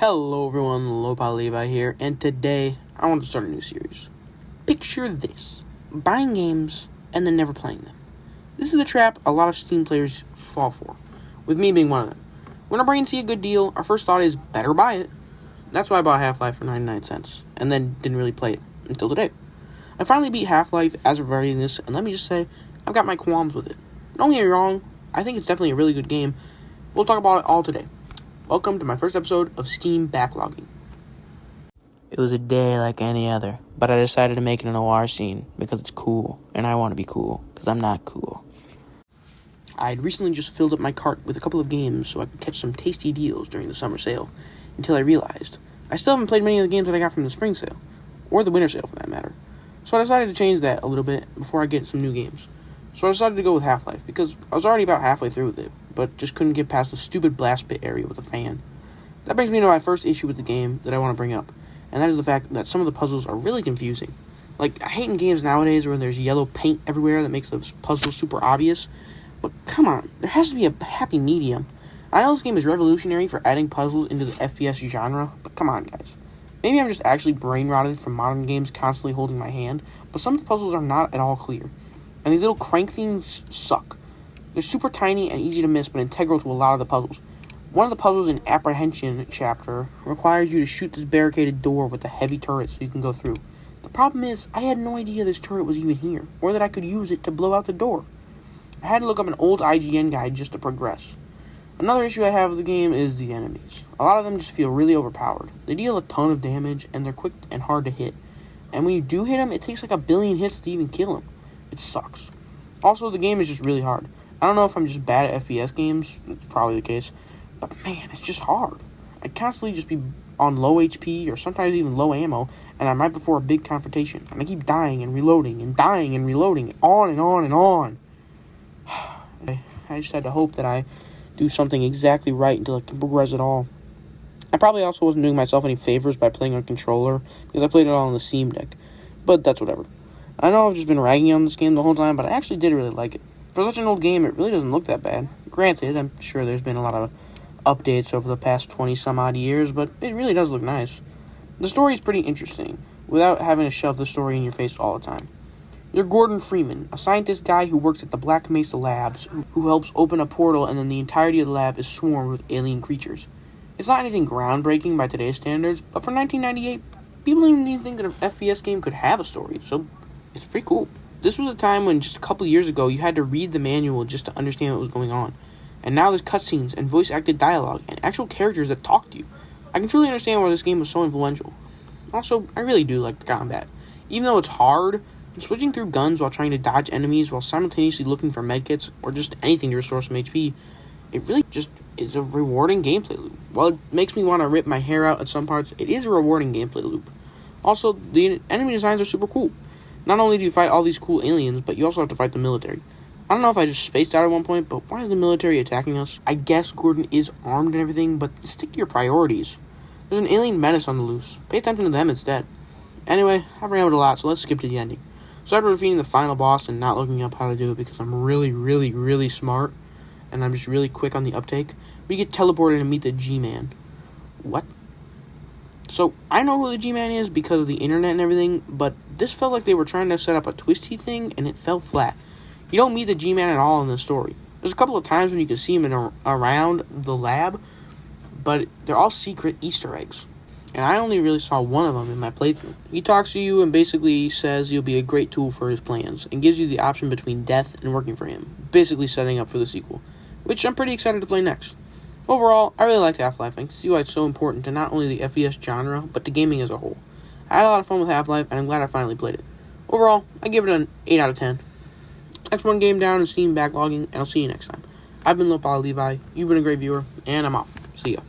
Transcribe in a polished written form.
Hello everyone, Levi here, and today I want to start a new series. Picture this: buying games and then never playing them. This is the trap a lot of Steam players fall for, with me being one of them. When our brains see a good deal, our first thought is, better buy it. That's why I bought Half-Life for 99 cents, and then didn't really play it until today. I finally beat Half-Life as of writing this, and let me just say, I've got my qualms with it. Don't get me wrong, I think it's definitely a really good game. We'll talk about it all today. Welcome to my first episode of Steam Backloggin. It was a day like any other, but I decided to make it an OR scene because it's cool, and I want to be cool, because I'm not cool. I had recently just filled up my cart with a couple of games so I could catch some tasty deals during the summer sale, until I realized I still haven't played many of the games that I got from the spring sale, or the winter sale for that matter. So I decided to change that a little bit before I get some new games. So I decided to go with Half-Life, because I was already about halfway through with it, but just couldn't get past the stupid blast pit area with the fan. That brings me to my first issue with the game that I want to bring up, and that is the fact that some of the puzzles are really confusing. Like, I hate in games nowadays where there's yellow paint everywhere that makes the puzzle super obvious, but come on, there has to be a happy medium. I know this game is revolutionary for adding puzzles into the FPS genre, but come on, guys. Maybe I'm just actually brain-rotted from modern games constantly holding my hand, but some of the puzzles are not at all clear. And these little crank things suck. They're super tiny and easy to miss, but integral to a lot of the puzzles. One of the puzzles in Apprehension chapter requires you to shoot this barricaded door with a heavy turret so you can go through. The problem is, I had no idea this turret was even here, or that I could use it to blow out the door. I had to look up an old IGN guide just to progress. Another issue I have with the game is the enemies. A lot of them just feel really overpowered. They deal a ton of damage, and they're quick and hard to hit. And when you do hit them, it takes like a billion hits to even kill them. It sucks. Also, the game is just really hard. I don't know if I'm just bad at FPS games. It's probably the case. But man, it's just hard. I'd constantly just be on low HP or sometimes even low ammo, and I'm right before a big confrontation. And I keep dying and reloading and dying and reloading, on and on and on. I just had to hope that I do something exactly right until I can progress it all. I probably also wasn't doing myself any favors by playing on controller, because I played it all on the Steam Deck. But that's whatever. I know I've just been ragging on this game the whole time, but I actually did really like it. For such an old game, it really doesn't look that bad. Granted, I'm sure there's been a lot of updates over the past 20-some-odd years, but it really does look nice. The story is pretty interesting, without having to shove the story in your face all the time. You're Gordon Freeman, a scientist guy who works at the Black Mesa Labs, who helps open a portal, and then the entirety of the lab is swarmed with alien creatures. It's not anything groundbreaking by today's standards, but for 1998, people didn't even think that an FPS game could have a story, so it's pretty cool. This was a time when just a couple years ago you had to read the manual just to understand what was going on. And now there's cutscenes and voice-acted dialogue and actual characters that talk to you. I can truly understand why this game was so influential. Also, I really do like the combat. Even though it's hard, switching through guns while trying to dodge enemies while simultaneously looking for medkits or just anything to restore some HP, it really just is a rewarding gameplay loop. While it makes me want to rip my hair out at some parts, it is a rewarding gameplay loop. Also, the enemy designs are super cool. Not only do you fight all these cool aliens, but you also have to fight the military. I don't know if I just spaced out at one point, but why is the military attacking us? I guess Gordon is armed and everything, but stick to your priorities. There's an alien menace on the loose. Pay attention to them instead. Anyway, I've rambled a lot, so let's skip to the ending. So after defeating the final boss and not looking up how to do it because I'm really smart, and I'm just really quick on the uptake, we get teleported and meet the G-Man. What? So, I know who the G-Man is because of the internet and everything, but this felt like they were trying to set up a twisty thing, and it fell flat. You don't meet the G-Man at all in the story. There's a couple of times when you can see him around the lab, but they're all secret Easter eggs. And I only really saw one of them in my playthrough. He talks to you and basically says you'll be a great tool for his plans, and gives you the option between death and working for him, basically setting up for the sequel, which I'm pretty excited to play next. Overall, I really liked Half-Life, and I can see why it's so important to not only the FPS genre, but to gaming as a whole. I had a lot of fun with Half-Life, and I'm glad I finally played it. Overall, I give it an 8 out of 10. That's one game down in Steam Backlogging, and I'll see you next time. I've been Levi, you've been a great viewer, and I'm off. See ya.